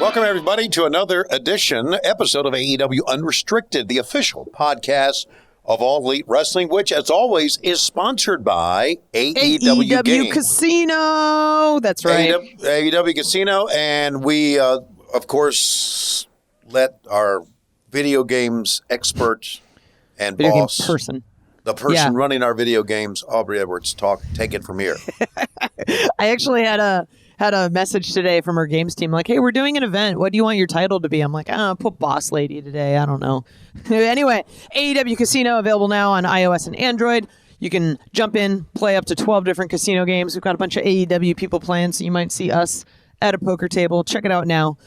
Welcome, everybody, to another episode of AEW Unrestricted, the official podcast of All Elite Wrestling, which, as always, is sponsored by AEW Games. Casino. That's right. AEW Casino, and we, of course, let our video games expert and boss, the person running our video games, Aubrey Edwards, take it from here. I actually had a message today from our games team like, hey, we're doing an event. What do you want your title to be? I'm like, put boss lady today. I don't know. Anyway, AEW Casino available now on iOS and Android. You can jump in, play up to 12 different casino games. We've got a bunch of AEW people playing, so you might see us at a poker table. Check it out now.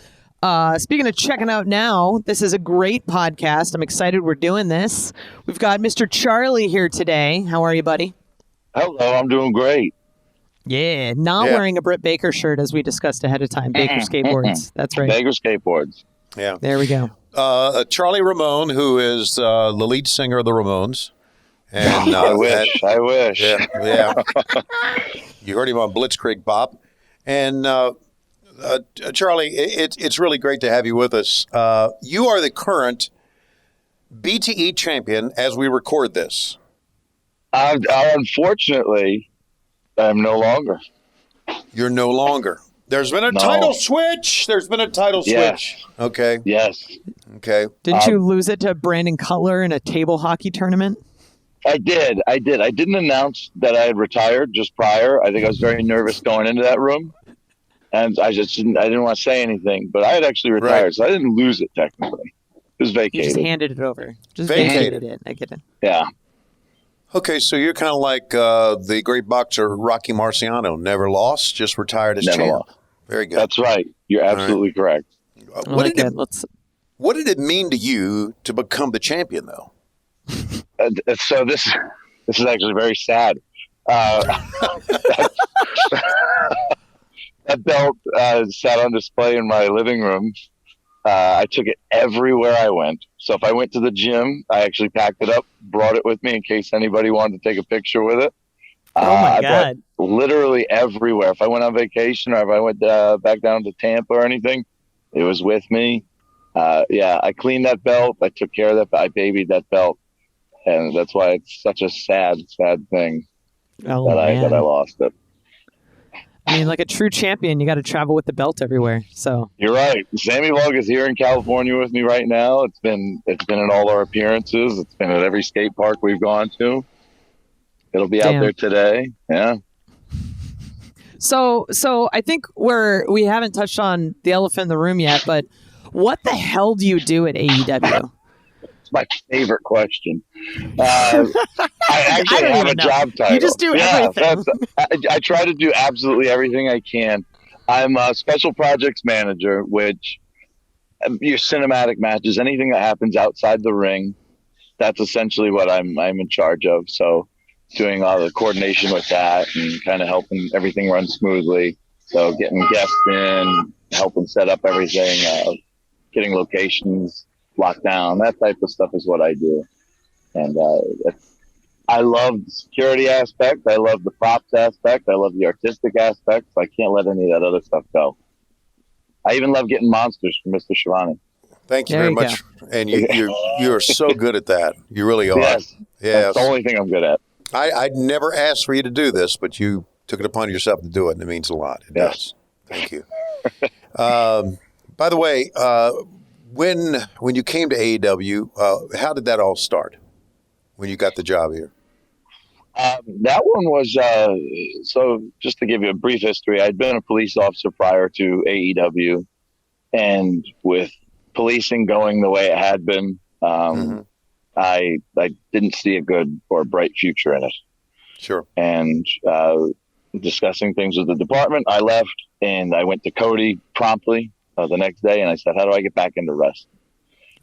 Speaking of checking out now, this is a great podcast. I'm excited we're doing this. We've got Mr. Charlie here today. How are you, buddy? Hello, I'm doing great. Yeah, wearing a Britt Baker shirt as we discussed ahead of time. Baker Skateboards. That's right. Baker Skateboards. Yeah. There we go. Charlie Ramone, who is the lead singer of the Ramones. And I wish. Yeah. You heard him on Blitzkrieg Bop. And Charlie, it's really great to have you with us. You are the current BTE champion as we record this. Unfortunately, I'm no longer. You're no longer. There's been a title switch. Switch. Okay. Yes. Okay. Didn't you lose it to Brandon Cutler in a table hockey tournament? I did. I didn't announce that I had retired just prior. I think I was very nervous going into that room. And I didn't want to say anything, but I had actually retired, so I didn't lose it technically. It was vacated. You just handed it over. Just vacated it. I get it. Yeah. Okay, so you're kind of like the great boxer Rocky Marciano. Never lost, just retired as champ. Very good. That's right. You're absolutely correct. What did it mean to you to become the champion, though? So this is actually very sad. That belt sat on display in my living room. I took it everywhere I went. So if I went to the gym, I actually packed it up, brought it with me in case anybody wanted to take a picture with it. My God. Literally everywhere. If I went on vacation or if I went back down to Tampa or anything, it was with me. I cleaned that belt. I took care of that. I babied that belt. And that's why it's such a sad thing that I lost it. I mean, like a true champion, you got to travel with the belt everywhere. So you're right. Sammy Vlog is here in California with me right now. It's been in all our appearances. It's been at every skate park we've gone to. It'll be out there today. Yeah. So I think we haven't touched on the elephant in the room yet, but what the hell do you do at AEW? It's my favorite question. I actually have a job title. You just do everything. I try to do absolutely everything I can. I'm a special projects manager, which your cinematic matches, anything that happens outside the ring, that's essentially what I'm in charge of. So doing all the coordination with that and kind of helping everything run smoothly. So getting guests in, helping set up everything, getting locations locked down, that type of stuff is what I do. And I love the security aspect. I love the props aspect. I love the artistic aspect. So I can't let any of that other stuff go. I even love getting monsters from Mr. Shivani. Thank you very much. And you are so good at that. You really are. Yes. That's the only thing I'm good at. I'd never asked for you to do this, but you took it upon yourself to do it, and it means a lot. It does. Thank you. By the way, when you came to AEW, how did that all start? When you got the job here? That one was so. Just to give you a brief history, I'd been a police officer prior to AEW, and with policing going the way it had been, I didn't see a good or a bright future in it. Sure. And discussing things with the department, I left and I went to Cody promptly the next day, and I said, "How do I get back into wrestling?"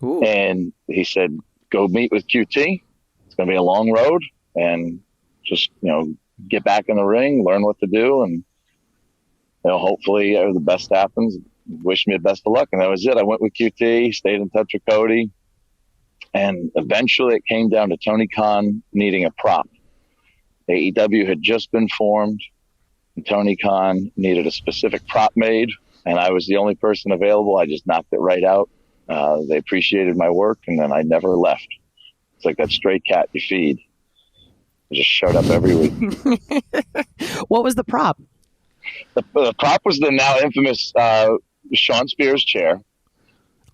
Ooh. And he said, "Go meet with QT. It's going to be a long road, and just get back in the ring, learn what to do, and hopefully the best happens. Wish me the best of luck." And that was it. I went with QT, stayed in touch with Cody, and eventually it came down to Tony Khan needing a prop. AEW had just been formed, and Tony Khan needed a specific prop made and I was the only person available. I just knocked it right out. They appreciated my work, and then I never left. It's like that stray cat you feed. I just showed up every week. What was the prop? The prop was the now infamous Sean Spears chair.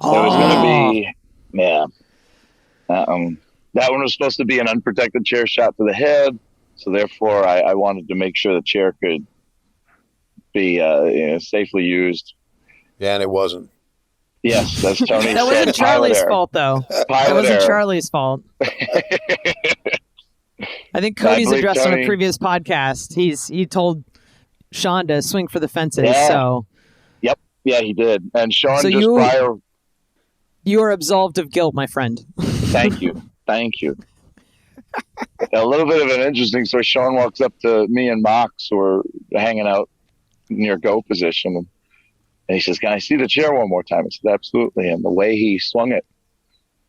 Oh. It was going to be, yeah. That one was supposed to be an unprotected chair shot to the head. So therefore, I wanted to make sure the chair could be safely used. Yeah, and it wasn't. Yes, that's Tony. That wasn't Charlie's fault, though. That wasn't Charlie's fault. I think Cody's addressed on a previous podcast. He told Sean to swing for the fences. Yeah. So. Yep. Yeah, he did. And Sean so you are absolved of guilt, my friend. Thank you. Thank you. A little bit of an interesting story. Sean walks up to me and Mox, who are hanging out near go position, and he says, "Can I see the chair one more time?" I said, "Absolutely." And the way he swung it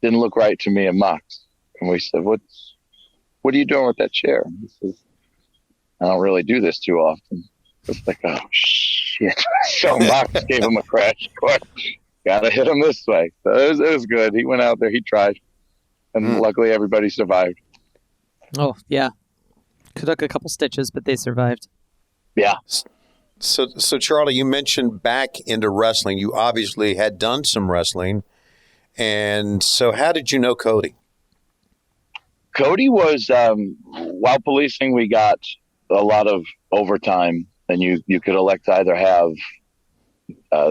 didn't look right to me and Mox. And we said, "What are you doing with that chair?" And he says, "I don't really do this too often." It's like, oh shit. So Mox gave him a crash course. Gotta hit him this way. So it was good. He went out there, he tried. And luckily everybody survived. Oh, yeah. Took a couple stitches, but they survived. Yeah. So Charlie, you mentioned back into wrestling. You obviously had done some wrestling. And so how did you know Cody? Cody was, while policing, we got a lot of overtime. And you could elect to either have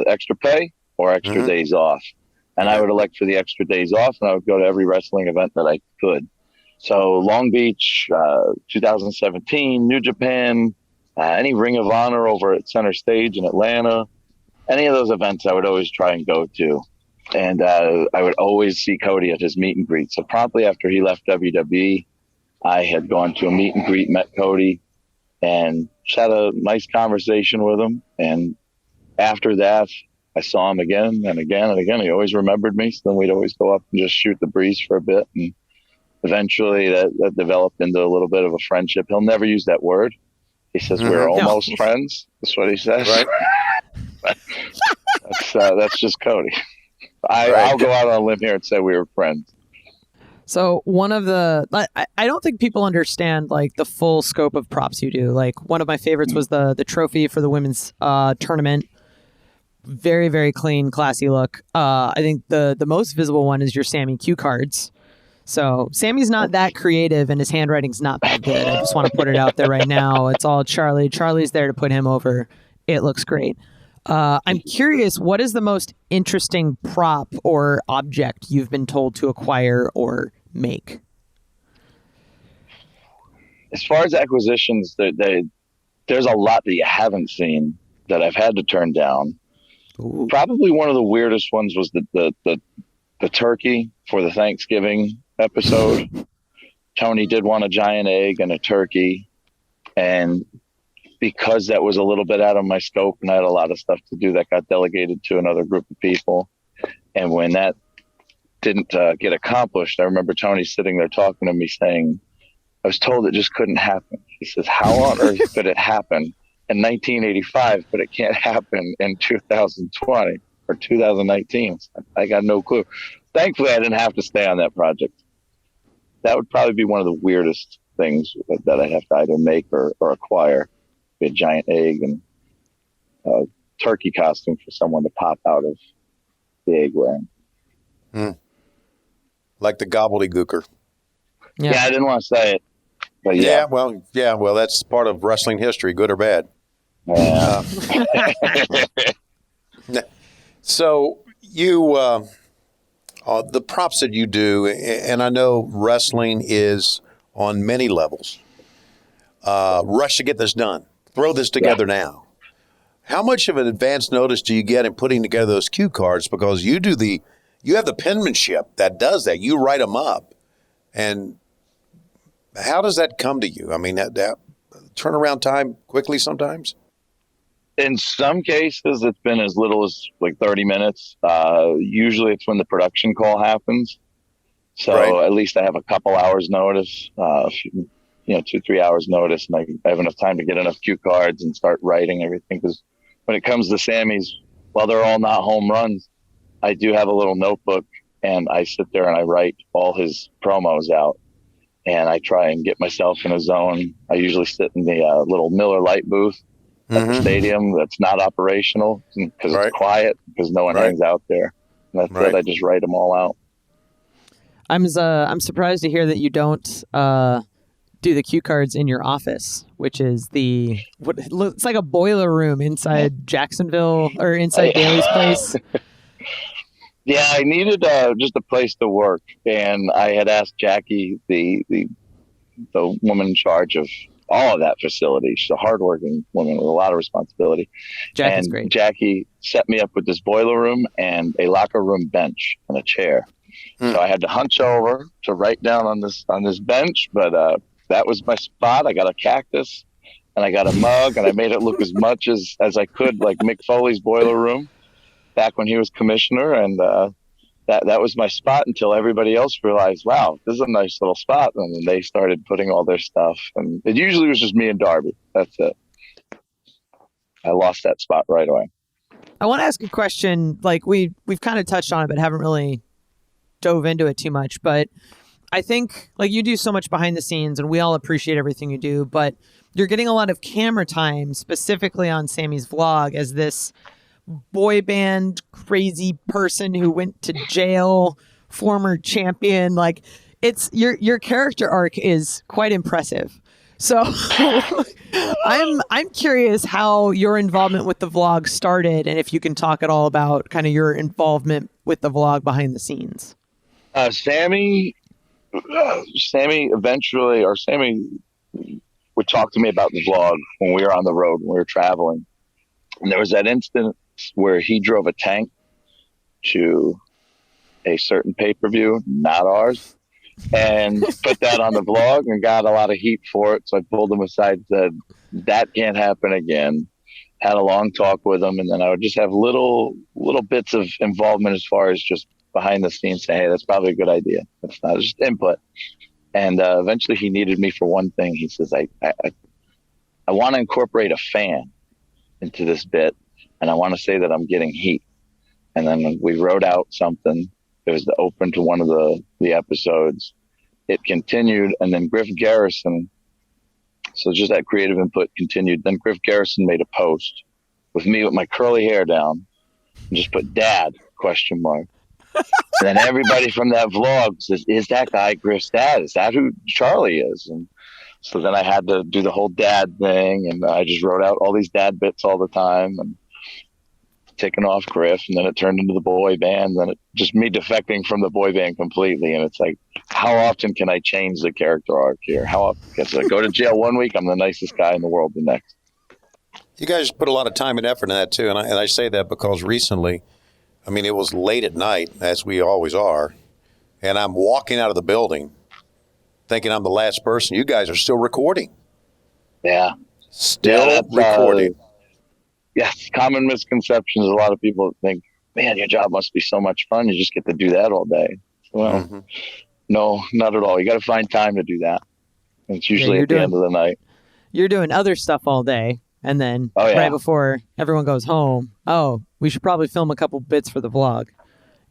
extra pay or extra days off. And I would elect for the extra days off, and I would go to every wrestling event that I could. So Long Beach, 2017, New Japan, any Ring of Honor over at Center Stage in Atlanta, any of those events I would always try and go to. And I would always see Cody at his meet and greet. So promptly after he left WWE, I had gone to a meet and greet, met Cody, and just had a nice conversation with him. And after that, I saw him again and again and again. He always remembered me. So then we'd always go up and just shoot the breeze for a bit. And eventually that developed into a little bit of a friendship. He'll never use that word. He says, we're almost friends. That's what he says. Right. That's just Cody. I'll go out on a limb here and say we were friends. So one of the, I don't think people understand like the full scope of props you do. Like one of my favorites was the trophy for the women's tournament. Very, very clean, classy look. I think the most visible one is your Sammy cue cards. So Sammy's not that creative and his handwriting's not that good. I just want to put it out there right now. It's all Charlie. Charlie's there to put him over. It looks great. I'm curious, what is the most interesting prop or object you've been told to acquire or make? As far as acquisitions, there's a lot that you haven't seen that I've had to turn down. Ooh. Probably one of the weirdest ones was the turkey for the Thanksgiving episode. Tony did want a giant egg and a turkey, and because that was a little bit out of my scope and I had a lot of stuff to do, that got delegated to another group of people. And when that didn't get accomplished, I remember Tony sitting there talking to me saying, I was told it just couldn't happen. He says, how on earth could it happen in 1985, but it can't happen in 2020 or 2019? I got no clue. Thankfully, I didn't have to stay on that project. That would probably be one of the weirdest things that I have to either make or acquire. A giant egg and a turkey costume for someone to pop out of the egg wearing. Like the gobbledygooker. Yeah, I didn't want to say it. But yeah. Well, that's part of wrestling history, good or bad. Yeah. So you, the props that you do, and I know wrestling is on many levels. Rush to get this done. Throw this together now. How much of an advance notice do you get in putting together those cue cards? Because you have the penmanship that does that. You write them up. And how does that come to you? I mean, that turnaround time quickly sometimes? In some cases, it's been as little as like 30 minutes. Usually it's when the production call happens. So At least I have a couple hours notice. 2-3 hours notice, and I have enough time to get enough cue cards and start writing everything. Because when it comes to Sammy's, while they're all not home runs, I do have a little notebook, and I sit there and I write all his promos out, and I try and get myself in a zone. I usually sit in the little Miller Lite booth at the stadium that's not operational because it's quiet, because no one hangs out there. And that's it. I just write them all out. I'm surprised to hear that you don't do the cue cards in your office, which is it's like a boiler room inside Jacksonville or inside Daly's place. Yeah, I needed just a place to work, and I had asked Jackie, the woman in charge of all of that facility. She's a hardworking woman with a lot of responsibility. Jackie's great. Jackie set me up with this boiler room and a locker room bench and a chair. So I had to hunch over to write down on this bench, but that was my spot. I got a cactus, and I got a mug, and I made it look as much as I could like Mick Foley's boiler room back when he was commissioner, and that was my spot until everybody else realized, wow, this is a nice little spot, and then they started putting all their stuff, and it usually was just me and Darby. That's it. I lost that spot right away. I want to ask a question. Like we've kind of touched on it, but haven't really dove into it too much. But I think like you do so much behind the scenes, and we all appreciate everything you do, but you're getting a lot of camera time specifically on Sammy's vlog as this boy band crazy person who went to jail, former champion. Like it's your character arc is quite impressive. So I'm curious how your involvement with the vlog started, and if you can talk at all about kind of your involvement with the vlog behind the scenes. Sammy eventually, or Sammy would talk to me about the vlog when we were on the road, when we were traveling. And there was that instant where he drove a tank to a certain pay-per-view, not ours, and put that on the vlog and got a lot of heat for it. So I pulled him aside and said, that can't happen again. Had a long talk with him, and then I would just have little bits of involvement as far as just behind the scenes, say, hey, that's probably a good idea. That's not just input. And eventually he needed me for one thing. He says, I want to incorporate a fan into this bit, and I want to say that I'm getting heat. And then we wrote out something. It was the open to one of the episodes. It continued, and then Griff Garrison, so just that creative input continued. Then Griff Garrison made a post with me with my curly hair down and just put "Dad?" ? And then everybody from that vlog says, is that guy Griff's dad? Is that who Charlie is? And so then I had to do the whole dad thing, and I just wrote out all these dad bits all the time and taking off Griff, and then it turned into the boy band, then it just me defecting from the boy band completely. And it's like, how often can I change the character arc here? How often? Because I go to jail one week, I'm the nicest guy in the world the next. You guys put a lot of time and effort in that too, and I say that because recently, I mean, it was late at night, as we always are, and I'm walking out of the building thinking I'm the last person. You guys are still recording. Yeah. Still recording. Yes, common misconceptions. A lot of people think, man, your job must be so much fun. You just get to do that all day. Well, no, not at all. You got to find time to do that. It's usually at the end of the night. You're doing other stuff all day, and then right before everyone goes home, we should probably film a couple bits for the vlog.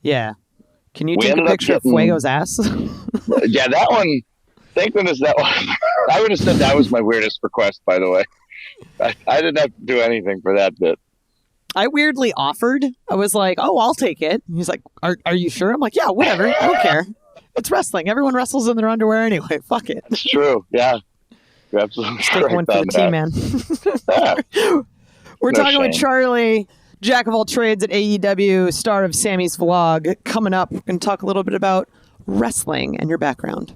Yeah. Can you take a picture of Fuego's ass? Yeah, that one. Thank goodness that one. I would have said that was my weirdest request, by the way. I didn't have to do anything for that bit. I weirdly offered. I was like, I'll take it. And he's like, are you sure? I'm like, yeah, whatever. I don't care. It's wrestling. Everyone wrestles in their underwear anyway. Fuck it. It's true. Yeah. You're absolutely take one for the team, man. Yeah. We're talking with Charlie, Jack of all trades at AEW, star of Sammy's vlog. Coming up, we're going to talk a little bit about wrestling and your background.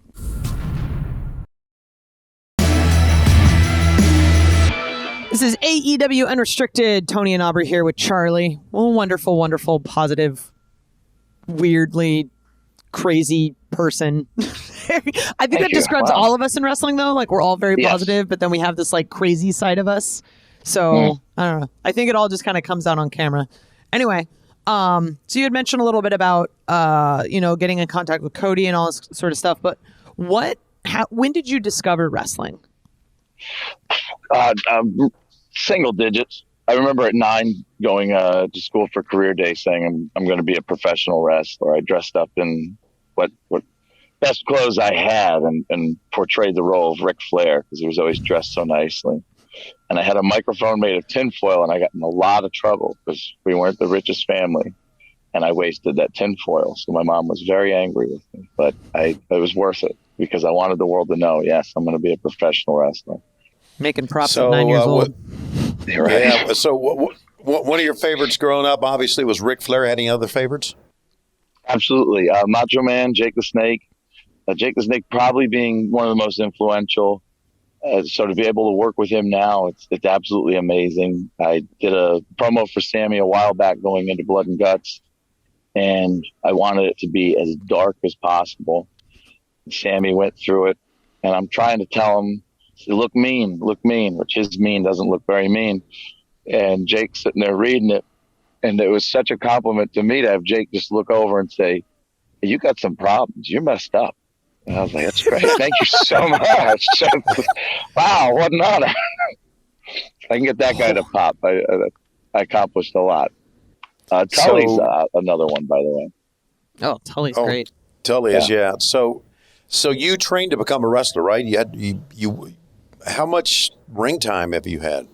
This is AEW Unrestricted. Tony and Aubrey here with Charlie. Well, wonderful, wonderful, positive, weirdly crazy person. I think that describes all of us in wrestling, though. Like, we're all very positive, but then we have this like crazy side of us. So I don't know. I think it all just kind of comes out on camera. Anyway, so you had mentioned a little bit about getting in contact with Cody and all this sort of stuff. But when did you discover wrestling? Single digits. I remember at 9 going to school for career day saying I'm going to be a professional wrestler. I dressed up in what best clothes I had and portrayed the role of Ric Flair because he was always dressed so nicely. And I had a microphone made of tinfoil, and I got in a lot of trouble because we weren't the richest family, and I wasted that tinfoil. So my mom was very angry with me, but it was worth it because I wanted the world to know, yes, I'm going to be a professional wrestler. Making props at 9 years old. Right. Yeah. So one of your favorites growing up obviously was Ric Flair. Had any other favorites? Absolutely. Macho Man, Jake the Snake. Jake the Snake probably being one of the most influential. So to be able to work with him now, it's absolutely amazing. I did a promo for Sammy a while back going into Blood and Guts, and I wanted it to be as dark as possible. Sammy went through it, and I'm trying to tell him, look mean, which his mean doesn't look very mean. And Jake's sitting there reading it, and it was such a compliment to me to have Jake just look over and say, hey, you got some problems. You're messed up. And I was like, that's great. Thank you so much. Wow, what an honor. I can get that guy to pop. I accomplished a lot. Tully's another one, by the way. Oh, Tully's great. Tully is, yeah. So you trained to become a wrestler, right? You how much ring time have you had?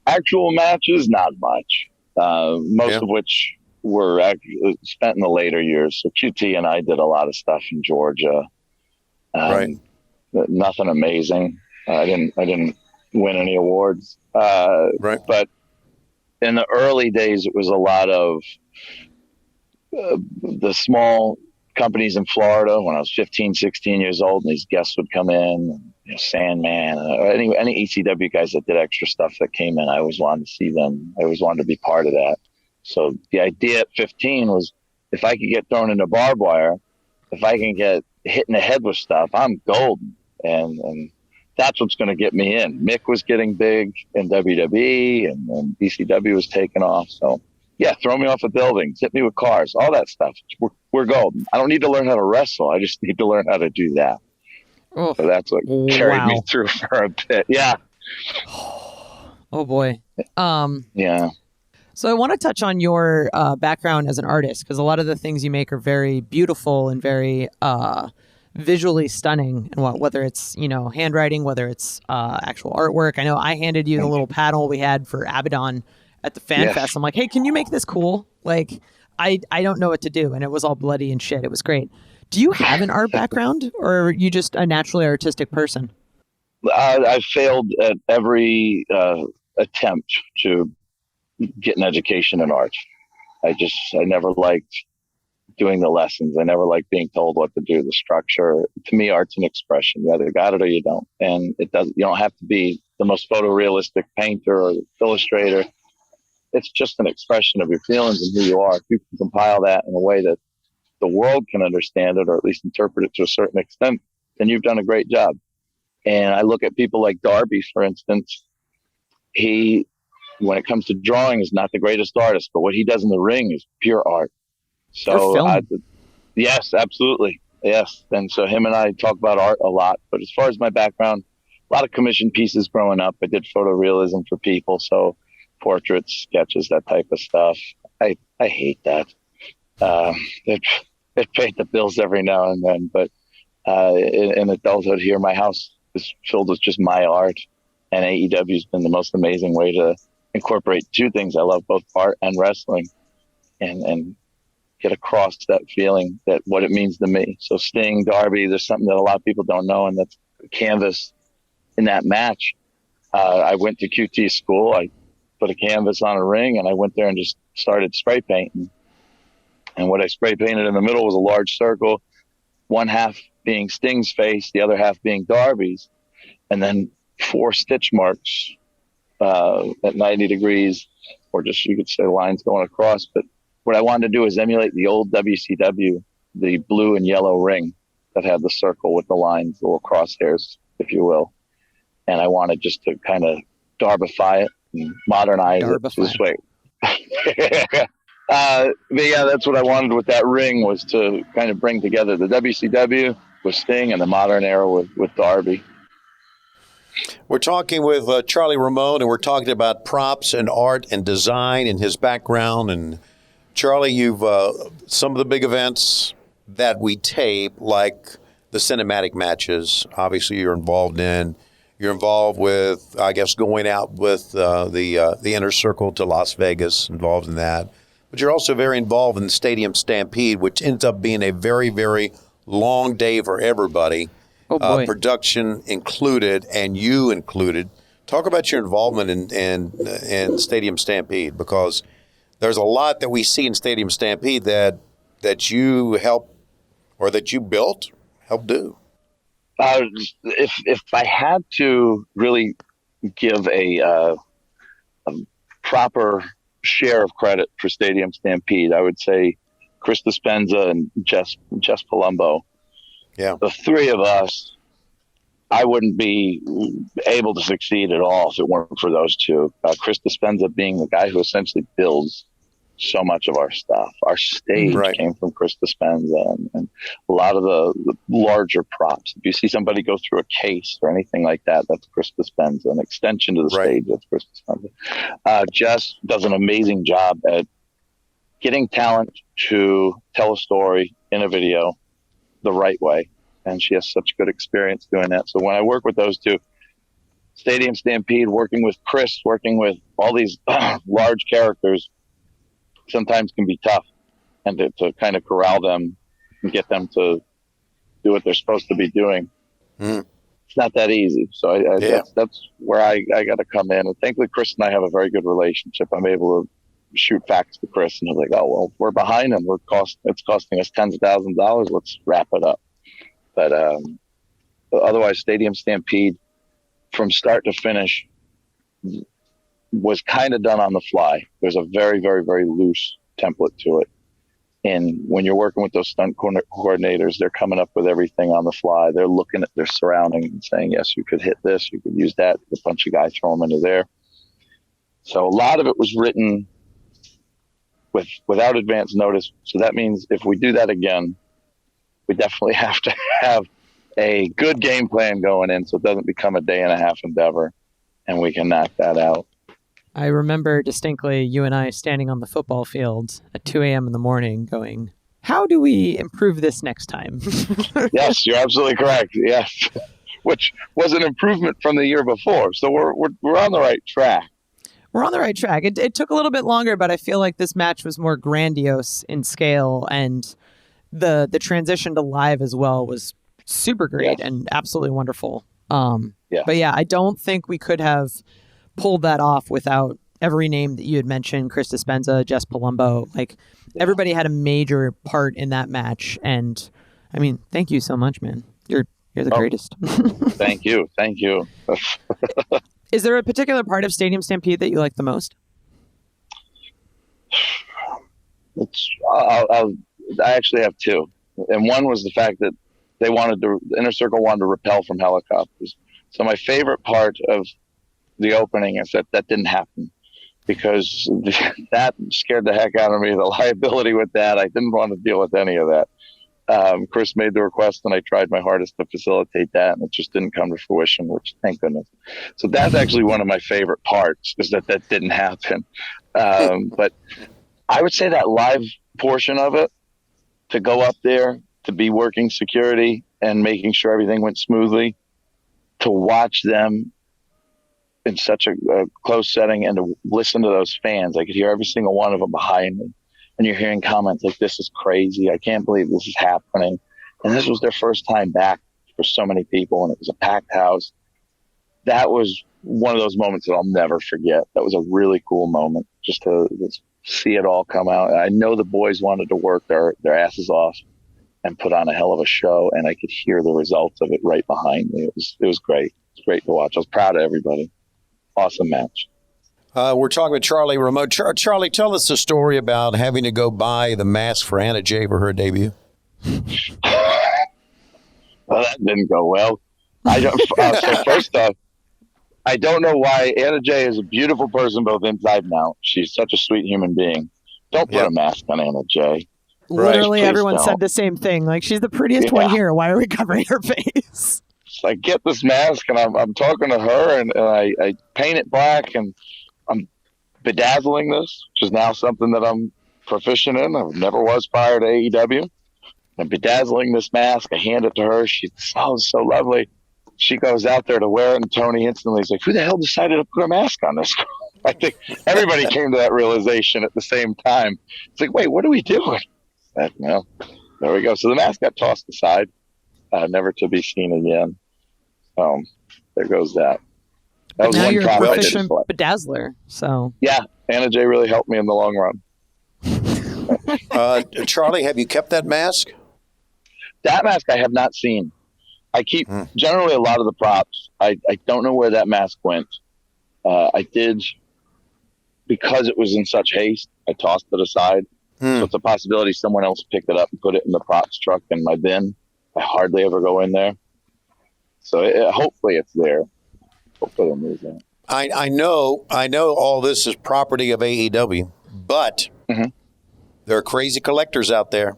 Actual matches, not much. Most of which were actually spent in the later years. So QT and I did a lot of stuff in Georgia. Right. Nothing amazing. I didn't win any awards. Right. But in the early days, it was a lot of the small companies in Florida when I was 15, 16 years old, and these guests would come in, Sandman, any ECW guys that did extra stuff that came in. I always wanted to see them. I always wanted to be part of that. So the idea at 15 was if I could get thrown into barbed wire, if I can get hit in the head with stuff, I'm golden. And that's what's going to get me in. Mick was getting big in WWE and ECW was taking off. So yeah, throw me off of buildings, hit me with cars, all that stuff. We're golden. I don't need to learn how to wrestle. I just need to learn how to do that. So that's what carried me through for a bit. Yeah. Oh boy. Yeah. So I want to touch on your background as an artist, because a lot of the things you make are very beautiful and very visually stunning. And whether it's handwriting, whether it's actual artwork. I know I handed you the little panel we had for Abaddon at the Fan Fest. I'm like, hey, can you make this cool? Like, I don't know what to do, and it was all bloody and shit. It was great. Do you have an art background, or are you just a naturally artistic person? I failed at every attempt to get an education in art. I never liked doing the lessons. I never liked being told what to do, the structure. To me, art's an expression. You either got it or you don't. And you don't have to be the most photorealistic painter or illustrator. It's just an expression of your feelings and who you are. If you can compile that in a way that the world can understand it, or at least interpret it to a certain extent, then you've done a great job. And I look at people like Darby, for instance. He, when it comes to drawing, is not the greatest artist, but what he does in the ring is pure art. So, yes, absolutely. Yes. And so him and I talk about art a lot. But as far as my background, a lot of commission pieces growing up. I did photorealism for people. So portraits, sketches, that type of stuff. I hate that. It paid the bills every now and then. But in adulthood here, my house is filled with just my art. And AEW has been the most amazing way to incorporate two things. I love both art and wrestling, and get across that feeling, that what it means to me. So Sting, Darby, there's something that a lot of people don't know, and that's canvas in that match. I went to QT school. I put a canvas on a ring, and I went there and just started spray painting. And what I spray painted in the middle was a large circle, one half being Sting's face, the other half being Darby's, and then 4 stitch marks at 90 degrees, or just, you could say, lines going across. But what I wanted to do is emulate the old WCW, the blue and yellow ring that had the circle with the lines, the little crosshairs, if you will. And I wanted just to kind of Darbify it and modernize it this way. But yeah, that's what I wanted with that ring, was to kind of bring together the WCW with Sting and the modern era with Darby. We're talking with Charlie Ramone, and we're talking about props and art and design and his background. And Charlie, you've some of the big events that we tape, like the cinematic matches, obviously you're involved in. You're involved with, I guess, going out with the Inner Circle to Las Vegas, involved in that. But you're also very involved in the Stadium Stampede, which ends up being a very, very long day for everybody. Oh, boy. Production included and you included. Talk about your involvement in Stadium Stampede, because there's a lot that we see in Stadium Stampede that you help or that you built, help do. If I had to really give a proper share of credit for Stadium Stampede, I would say Chris Dispenza and Jess Palumbo. Yeah. The three of us, I wouldn't be able to succeed at all if it weren't for those two. Chris Dispenza being the guy who essentially builds so much of our stuff. Our stage came from Chris Dispenza, and a lot of the larger props. If you see somebody go through a case or anything like that, that's Chris Dispenza. An extension to the stage, that's Chris Dispenza. Jess does an amazing job at getting talent to tell a story in a video the right way, and she has such good experience doing that. So when I work with those two, Stadium Stampede, working with Chris, working with all these large characters, sometimes can be tough, and to kind of corral them and get them to do what they're supposed to be doing. It's not that easy. So that's where I got to come in. And thankfully, Chris and I have a very good relationship. I'm able to shoot facts to Chris, and he's like, "Oh, well, we're behind him. It's costing us tens of thousands of dollars. Let's wrap it up." But otherwise, Stadium Stampede, from start to finish, was kind of done on the fly. There's a very, very, very loose template to it. And when you're working with those stunt coordinators, they're coming up with everything on the fly. They're looking at their surroundings and saying, yes, you could hit this, you could use that. A bunch of guys throw them into there. So a lot of it was written without advance notice. So that means if we do that again, we definitely have to have a good game plan going in so it doesn't become a day and a half endeavor, and we can knock that out. I remember distinctly you and I standing on the football field at 2 a.m. in the morning going, how do we improve this next time? Yes, you're absolutely correct. Yes, which was an improvement from the year before. So we're on the right track. We're on the right track. It took a little bit longer, but I feel like this match was more grandiose in scale, and the transition to live as well was super great and absolutely wonderful. But yeah, I don't think we could have pulled that off without every name that you had mentioned, Chris Dispenza, Jess Palumbo. Like, everybody had a major part in that match. And I mean, thank you so much, man. You're the greatest. Thank you. Is there a particular part of Stadium Stampede that you like the most? I actually have two. And one was the fact that the Inner Circle wanted to repel from helicopters. So my favorite part of the opening is that didn't happen, because that scared the heck out of me. The liability with that, I didn't want to deal with any of that. Chris made the request, and I tried my hardest to facilitate that, and it just didn't come to fruition, which thank goodness. So that's actually one of my favorite parts, is that didn't happen. But I would say that live portion of it, to go up there, to be working security and making sure everything went smoothly, to watch them in such a close setting and to listen to those fans. I could hear every single one of them behind me. And you're hearing comments like, this is crazy. I can't believe this is happening. And this was their first time back for so many people, and it was a packed house. That was one of those moments that I'll never forget. That was a really cool moment, just to see it all come out. I know the boys wanted to work their asses off and put on a hell of a show, and I could hear the results of it right behind me. It was great. It was great to watch. I was proud of everybody. Awesome match. We're talking with Charlie Ramone. Charlie, tell us the story about having to go buy the mask for Anna Jay for her debut. Well, that didn't go well. So first off, I don't know why. Anna Jay is a beautiful person both inside and out. She's such a sweet human being. Don't put a mask on Anna Jay. Literally, everyone said the same thing. Like, she's the prettiest one here. Why are we covering her face? I get this mask, and I'm talking to her, and I paint it black, and I'm bedazzling this, which is now something that I'm proficient in. I never was prior to AEW. I'm bedazzling this mask. I hand it to her. She smells so lovely. She goes out there to wear it, and Tony instantly is like, who the hell decided to put a mask on this girl? I think everybody came to that realization at the same time. It's like, wait, what are we doing? Well, there we go. So the mask got tossed aside, never to be seen again. There goes that. That was now one you're a prop I proficient didn't bedazzler. So yeah, Anna Jay really helped me in the long run. Charlie, have you kept that mask? That mask I have not seen. I keep generally a lot of the props. I don't know where that mask went. I did, because it was in such haste, I tossed it aside. So it's a possibility someone else picked it up and put it in the props truck in my bin. I hardly ever go in there. So hopefully it's there. Hopefully it moves there. I know all this is property of AEW, but there are crazy collectors out there.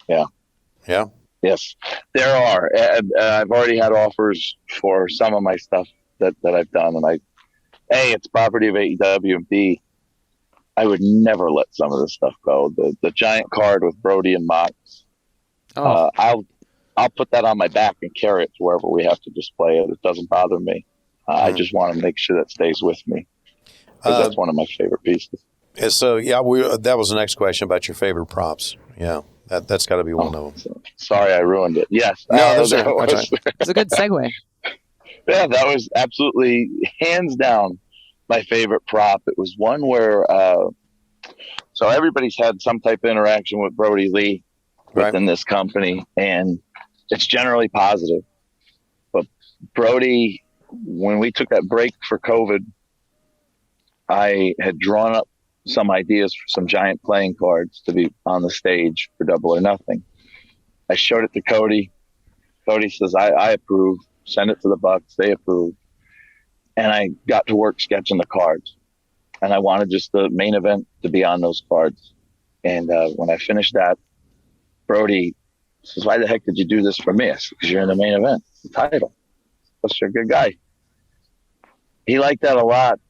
Yeah. Yeah. Yes, there are. I've already had offers for some of my stuff that I've done, and A, it's property of AEW, and B, I would never let some of this stuff go. The giant card with Brodie and Mox, I'll put that on my back and carry it to wherever we have to display it. It doesn't bother me. I just want to make sure that stays with me, because that's one of my favorite pieces. So, yeah, that was the next question about your favorite props. Yeah, that's got to be one of them. So, sorry, I ruined it. Yes. No, it's a good segue. Yeah, that was absolutely, hands down, my favorite prop. It was one where, so everybody's had some type of interaction with Brodie Lee within this company, and it's generally positive. But Brodie, when we took that break for COVID, I had drawn up some ideas for some giant playing cards to be on the stage for Double or Nothing. I showed it to Cody. Cody says, I approve. Send it to the Bucks. They approve. And I got to work sketching the cards. And I wanted just the main event to be on those cards. And when I finished that, Brodie says, why the heck did you do this for me? I said, because you're in the main event, the title. Plus, you're a good guy. He liked that a lot.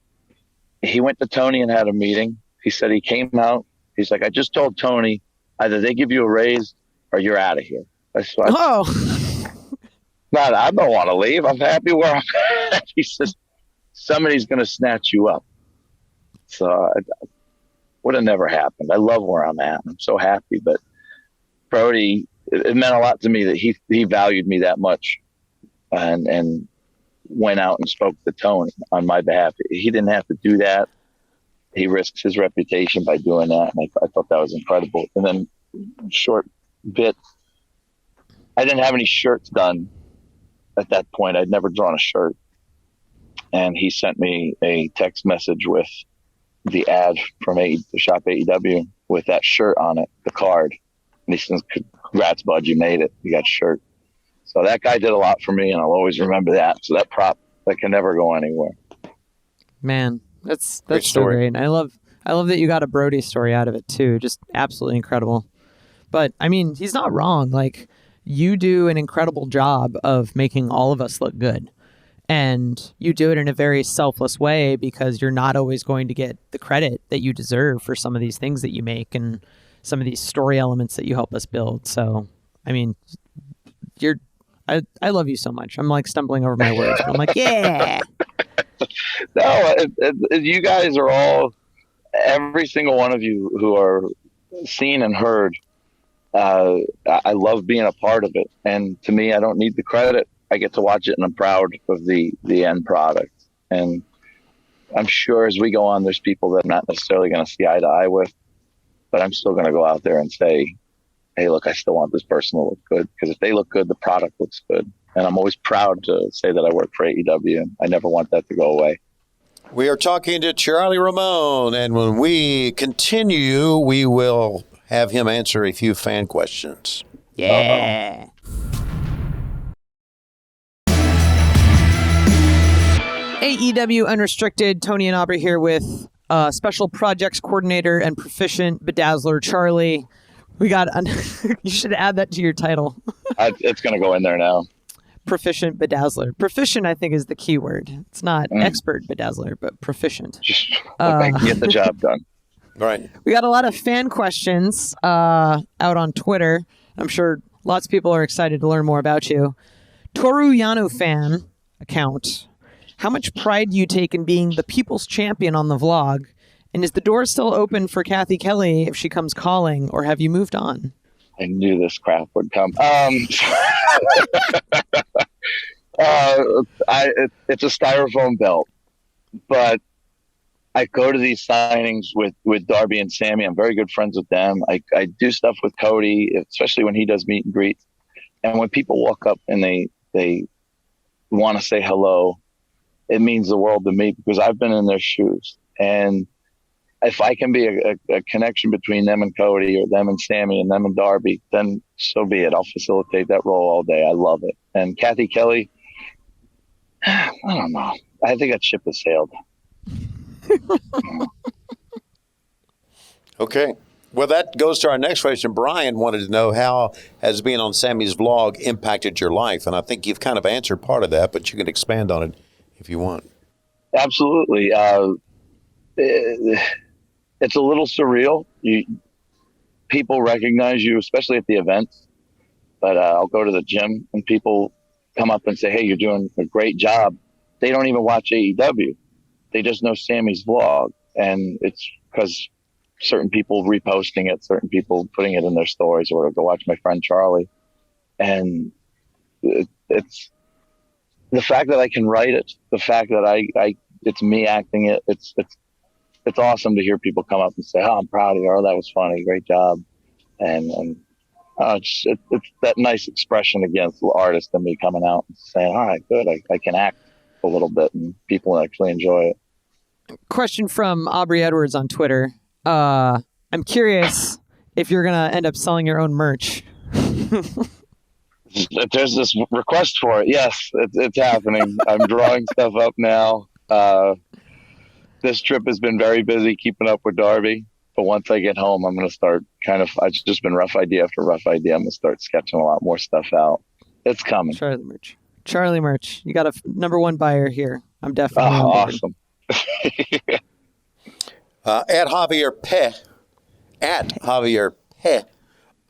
He went to Tony and had a meeting. He said he came out. He's like, I just told Tony, either they give you a raise or you're out of here. I said, I don't want to leave. I'm happy where I'm at. He says, somebody's going to snatch you up. So would have never happened. I love where I'm at. I'm so happy. But Brodie, it meant a lot to me that he valued me that much, and went out and spoke to Tony on my behalf. He didn't have to do that. He risks his reputation by doing that, and I thought that was incredible. And then, short bit, I didn't have any shirts done at that point. I'd never drawn a shirt, and he sent me a text message with the ad from Shop AEW with that shirt on it, the card. And he says, "Congrats, bud, you made it. You got a shirt." So that guy did a lot for me, and I'll always remember that. So that prop, that can never go anywhere. Man, that's so great. And I love that you got a Brodie story out of it too. Just absolutely incredible. But I mean, he's not wrong. Like, you do an incredible job of making all of us look good. And you do it in a very selfless way, because you're not always going to get the credit that you deserve for some of these things that you make and some of these story elements that you help us build. So, I mean, I love you so much. I'm like stumbling over my words, but I'm like, yeah. No, you guys are all, every single one of you who are seen and heard. I love being a part of it. And to me, I don't need the credit. I get to watch it, and I'm proud of the end product. And I'm sure as we go on, there's people that I'm not necessarily going to see eye to eye with, but I'm still going to go out there and say, hey, look, I still want this person to look good, because if they look good, the product looks good. And I'm always proud to say that I work for AEW, and I never want that to go away. We are talking to Charlie Ramone, and when we continue, we will have him answer a few fan questions. Yeah. AEW Unrestricted, Tony and Aubrey here with Special Projects Coordinator and Proficient Bedazzler Charlie. We got, you should add that to your title. It's going to go in there now. proficient bedazzler? Proficient, I think, is the key word. It's not expert bedazzler, but proficient. Just I can get the job done. Right. We got a lot of fan questions out on Twitter. I'm sure lots of people are excited to learn more about you. Toru Yano fan account. How much pride do you take in being the people's champion on the vlog? And is the door still open for Kathy Kelly if she comes calling, or have you moved on? I knew this crap would come. It's a styrofoam belt, but I go to these signings with Darby and Sammy. I'm very good friends with them. I do stuff with Cody, especially when he does meet and greets. And when people walk up and they want to say hello, it means the world to me because I've been in their shoes. And if I can be a connection between them and Cody or them and Sammy and them and Darby, then so be it. I'll facilitate that role all day. I love it. And Kathy Kelly, I don't know. I think that ship has sailed. Okay. Well, that goes to our next question. Brian wanted to know how has being on Sammy's vlog impacted your life? And I think you've kind of answered part of that, but you can expand on it if you want. Absolutely. It's a little surreal. People recognize you, especially at the events. But I'll go to the gym and people come up and say, hey, you're doing a great job. They don't even watch AEW. They just know Sammy's vlog. And it's because certain people reposting it, certain people putting it in their stories, or go watch my friend Charlie. And it's the fact that I can write it, the fact that it's me acting it. It's awesome to hear people come up and say, oh, I'm proud of you. Oh, that was funny. Great job. And it's that nice expression against the artist and me coming out and saying, all right, good. I can act a little bit and people actually enjoy it. Question from Aubrey Edwards on Twitter. I'm curious if you're going to end up selling your own merch. There's this request for it. Yes, it's happening. I'm drawing stuff up now. This trip has been very busy keeping up with Darby. But once I get home, I'm going to start it's just been rough idea after rough idea. I'm going to start sketching a lot more stuff out. It's coming. Charlie merch. You got a number one buyer here. I'm definitely on board. Awesome. At Javier Pe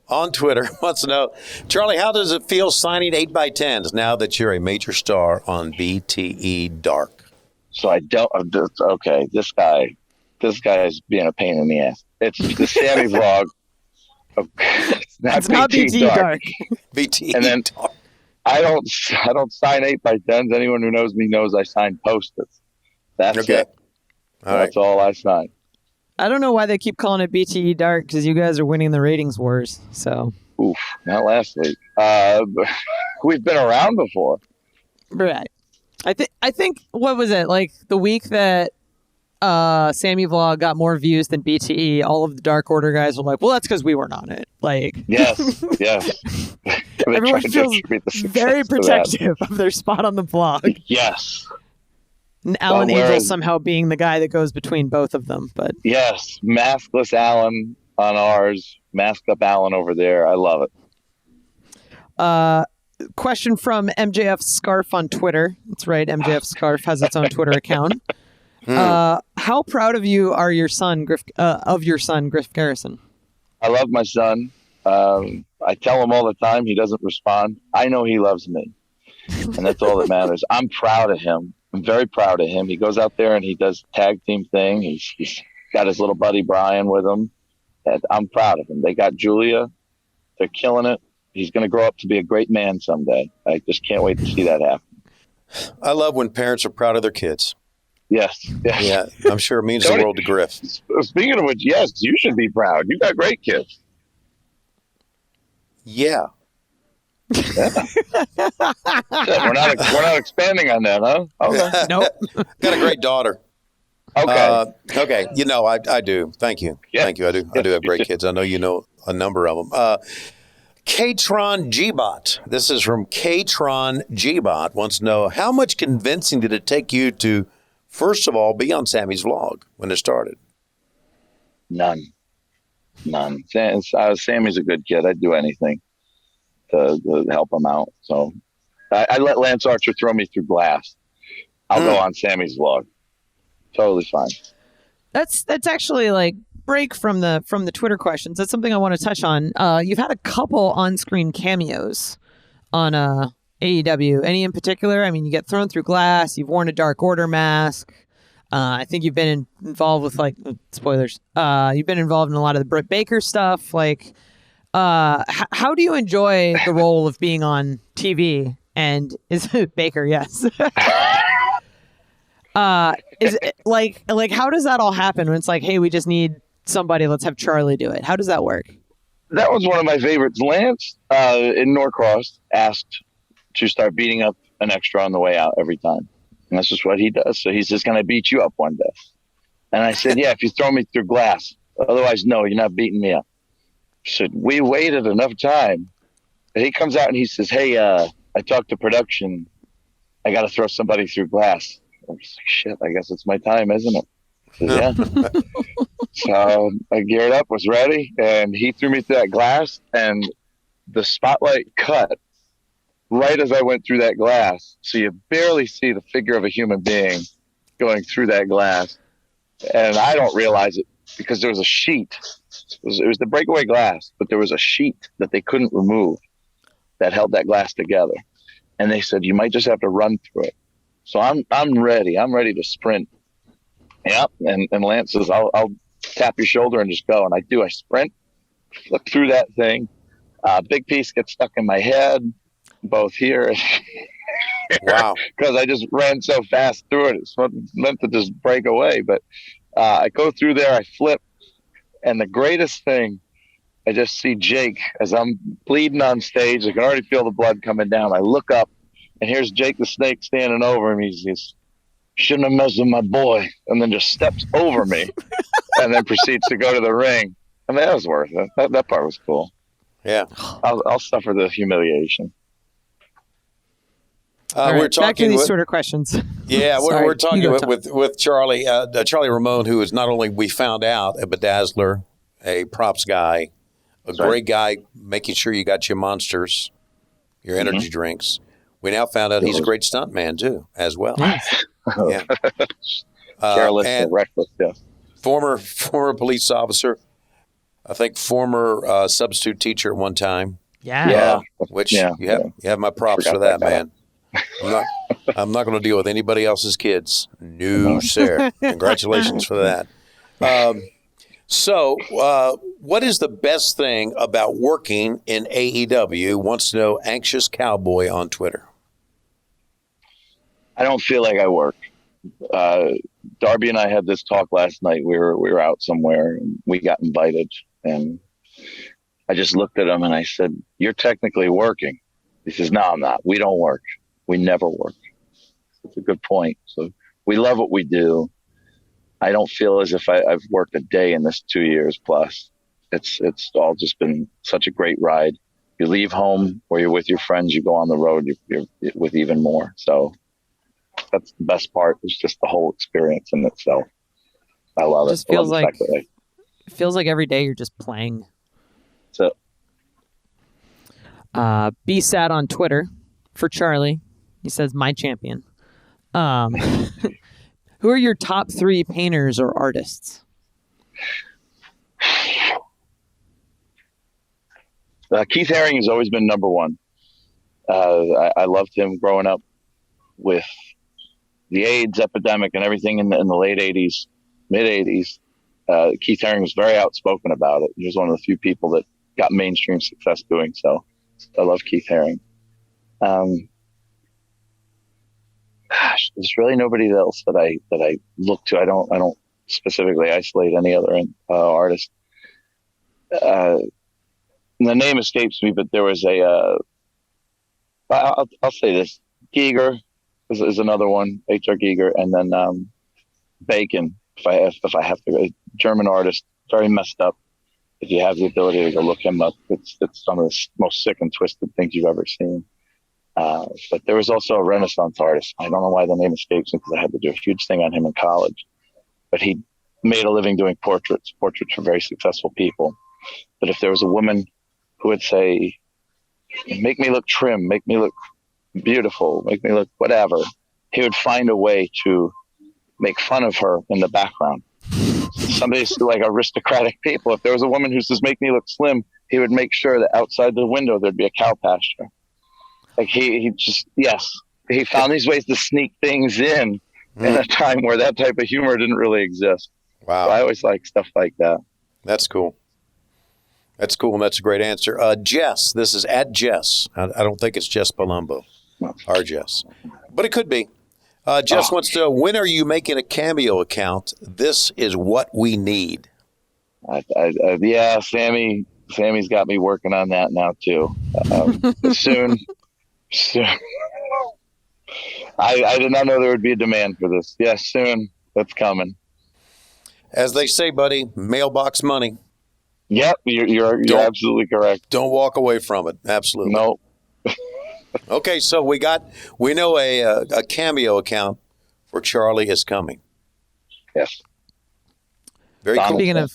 on Twitter wants to know, Charlie, how does it feel signing 8x10s now that you're a major star on BTE Dark? So okay, this guy is being a pain in the ass. It's the Sammy vlog. It's not BTE Dark. BTE and then Dark. I don't sign 8x10s. Anyone who knows me knows I sign Post-its. That's okay. it. That's all I sign. I don't know why they keep calling it BTE Dark, because you guys are winning the ratings wars. So, oof, not last week. We've been around before, right? I think what was it, like the week that Sammy Vlog got more views than BTE? All of the Dark Order guys were like, "Well, that's because we weren't on it." Like, yes. Everyone feels very protective of their spot on the blog. Yes. And Alan Angel somehow being the guy that goes between both of them, but yes, maskless Alan on ours, masked up Alan over there. I love it. Question from MJF Scarf on Twitter. That's right, MJF Scarf has its own Twitter account. How proud of you are your son, Griff Garrison? I love my son. I tell him all the time. He doesn't respond. I know he loves me, and that's all that matters. I'm proud of him. I'm very proud of him. He goes out there and he does tag team thing. He's got his little buddy Brian with him. And I'm proud of him. They got Julia. They're killing it. He's going to grow up to be a great man someday. I just can't wait to see that happen. I love when parents are proud of their kids. Yes. Yeah, I'm sure it means the world to Griff. Speaking of which, yes, you should be proud. You got great kids. Yeah. We're not expanding on that, huh? Okay. Nope. Got a great daughter. Okay. Okay. You know, I do. Thank you. Yeah. Thank you. I do have great kids. I know you know a number of them. Katron Gbot. This is from Katron Gbot. Wants to know, how much convincing did it take you to, first of all, be on Sammy's vlog when it started? None. Sammy's a good kid. I'd do anything to help him out. So I let Lance Archer throw me through glass. I'll go on Sammy's vlog. Totally fine. That's actually like break from the Twitter questions. That's something I want to touch on. You've had a couple on-screen cameos on AEW. Any in particular? I mean, you get thrown through glass. You've worn a Dark Order mask. I think you've been involved with like spoilers. You've been involved in a lot of the Britt Baker stuff. Like, how do you enjoy the role of being on TV? And is it Baker? Yes. Is it like how does that all happen when it's like, hey, we just need somebody, let's have Charlie do it? How does that work? That was one of my favorites. Lance in Norcross asked to start beating up an extra on the way out every time. And that's just what he does. So he's just going to beat you up one day. And I said, yeah, if you throw me through glass. Otherwise, no, you're not beating me up. He said, we waited enough time. And he comes out and he says, hey, I talked to production. I got to throw somebody through glass. I'm just like, shit, I guess it's my time, isn't it? I said, yeah. So I geared up, was ready, and he threw me through that glass, and the spotlight cut right as I went through that glass. So you barely see the figure of a human being going through that glass. And I don't realize it because there was a sheet. It was the breakaway glass, but there was a sheet that they couldn't remove that held that glass together. And they said, you might just have to run through it. So I'm ready. I'm ready to sprint. Yep. And Lance says, I'll tap your shoulder and just go. And I do. I sprint, flip through that thing. Big piece gets stuck in my head, both here and wow, because I just ran so fast through it. It's meant to just break away. But I go through there, I flip. And the greatest thing, I just see Jake as I'm bleeding on stage. I can already feel the blood coming down. I look up, and here's Jake the Snake standing over him. He's shouldn't have messed with my boy, and then just steps over me and then proceeds to go to the ring. I mean, that was worth it. That part was cool. Yeah. I'll suffer the humiliation. We're talking back to these sort of questions. Yeah, we're talking with Charlie, Charlie Ramone, who is not only, we found out, a bedazzler, a props guy, a great guy, making sure you got your monsters, your energy drinks. We now found out he's a great stunt man too, as well. Yeah. Careless and reckless, yeah. Former police officer, I think former substitute teacher at one time. Yeah. You have my props for that, man. I'm not going to deal with anybody else's kids. No, sir. Congratulations for that. So, what is the best thing about working in AEW? Wants to know Anxious Cowboy on Twitter. I don't feel like I work. Darby and I had this talk last night. We were out somewhere and we got invited, and I just looked at him and I said, "You're technically working." He says, "No, I'm not. We don't work. We never work." That's a good point. So we love what we do. I don't feel as if I've worked a day in this 2 years plus. It's all just been such a great ride. You leave home or you're with your friends, you go on the road, you're with even more. So that's the best part. It's just the whole experience in itself. I love it. Just feels like every day you're just playing. So, be sad on Twitter for Charlie. He says, "My champion." Who are your top 3 painters or artists? Keith Haring has always been number one. I loved him growing up with the AIDS epidemic and everything in the late 80s, mid 80s. Keith Haring was very outspoken about it. He was one of the few people that got mainstream success doing so. I love Keith Haring. There's really nobody else that I look to. I don't specifically isolate any other artist. The name escapes me, but there was I'll say this. Giger is another one, H.R. Giger, and then Bacon. If I have to go, German artist, very messed up. If you have the ability to go look him up, it's some of the most sick and twisted things you've ever seen. But there was also a Renaissance artist. I don't know why the name escapes me because I had to do a huge thing on him in college. But he made a living doing portraits for very successful people. But if there was a woman who would say, "Make me look trim, make me look beautiful, make me look whatever, he would find a way to make fun of her in the background. Somebody's like aristocratic people. If there was a woman who says, make me look slim, he would make sure that outside the window there'd be a cow pasture. Like he found these ways to sneak things in a time where that type of humor didn't really exist. Wow. So I always like stuff like that. That's cool. That's cool, and that's a great answer. Jess, this is at Jess. I don't think it's Jess Palumbo, our Jess, but it could be. Jess wants to know, when are you making a Cameo account? This is what we need. Yeah, Sammy's got me working on that now too. Soon. I did not know there would be a demand for this. Yes, soon. That's coming. As they say, buddy, mailbox money. Yep, you're absolutely correct. Don't walk away from it. Absolutely. Nope. Okay, so we know a Cameo account for Charlie is coming. Yes. Very cool.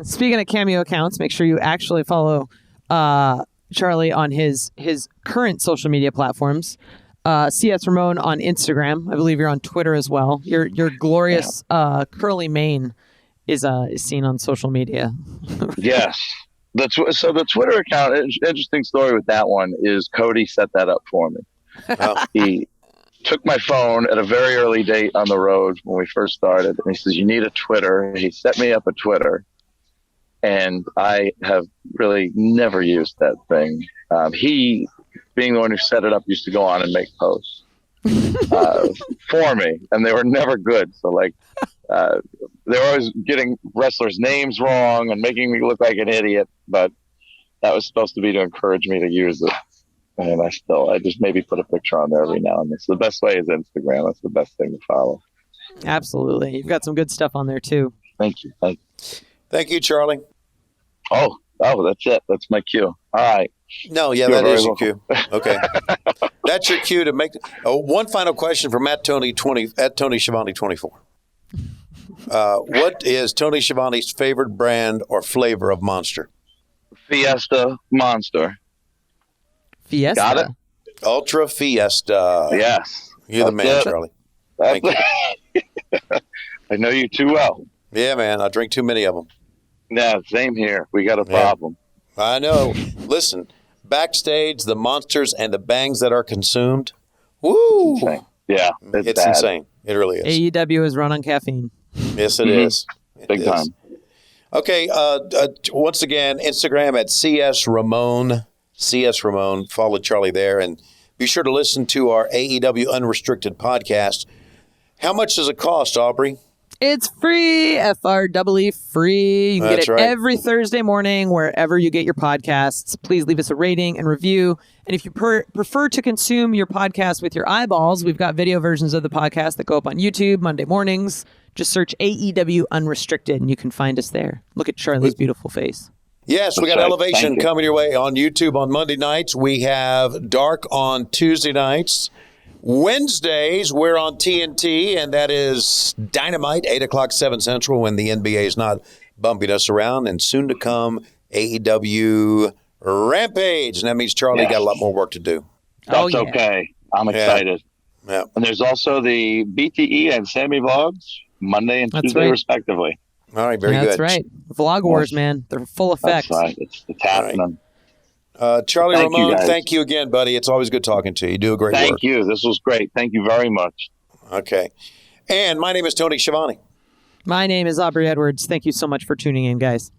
Speaking of Cameo accounts, make sure you actually follow Charlie on his current social media platforms. CS Ramone on Instagram. I believe you're on Twitter as well. Your glorious curly mane is seen on social media. Yes. So the Twitter account, interesting story with that one is Cody set that up for me. Oh. He took my phone at a very early date on the road when we first started, and he says, you need a Twitter. He set me up a Twitter, and I have really never used that thing. He, being the one who set it up, used to go on and make posts for me, and they were never good. So they were always getting wrestlers' names wrong and making me look like an idiot, but that was supposed to be to encourage me to use it. And I just maybe put a picture on there every now and then. So the best way is Instagram. That's the best thing to follow. Absolutely. You've got some good stuff on there too. Thank you. Thank you, Charlie. Oh, that's it. That's my cue. All right. No, yeah, that is your cue. Okay. That's your cue to make. One final question from at Tony Schiavone 24. What is Tony Schiavone's favorite brand or flavor of Monster? Fiesta Monster. Fiesta. Got it? Ultra Fiesta. Yes. You're the man, Charlie. Thank you. I know you too well. Yeah, man. I drink too many of them. Yeah, same here. We got a problem. I know. Listen, backstage, the monsters and the bangs that are consumed. Woo! Insane. Yeah. It's insane. It really is. AEW is run on caffeine. Yes, it is. Big time. Okay. Once again, Instagram at CS Ramone. CS Ramone. Follow Charlie there. And be sure to listen to our AEW Unrestricted podcast. How much does it cost, Aubrey? It's free, FREE free. You can get it every Thursday morning wherever you get your podcasts. Please leave us a rating and review. And if you prefer to consume your podcast with your eyeballs, we've got video versions of the podcast that go up on YouTube Monday mornings. Just search AEW Unrestricted and you can find us there. Look at Charlie's beautiful face. Yes, we got Elevation coming your way on YouTube on Monday nights. We have Dark on Tuesday nights. Wednesdays, we're on TNT, and that is Dynamite, 8 o'clock, 7 Central, when the NBA is not bumping us around. And soon to come, AEW Rampage. And that means Charlie got a lot more work to do. That's okay. I'm excited. Yeah. And there's also the BTE and Sammy vlogs, Monday and Tuesday, respectively. All right, very good. That's right. Vlog Wars, man. They're full effect. That's right. It's happening. Charlie Ramone, thank you again, buddy. It's always good talking to you. You do a great work. Thank you. This was great. Thank you very much. Okay. And my name is Tony Schiavone. My name is Aubrey Edwards. Thank you so much for tuning in, guys.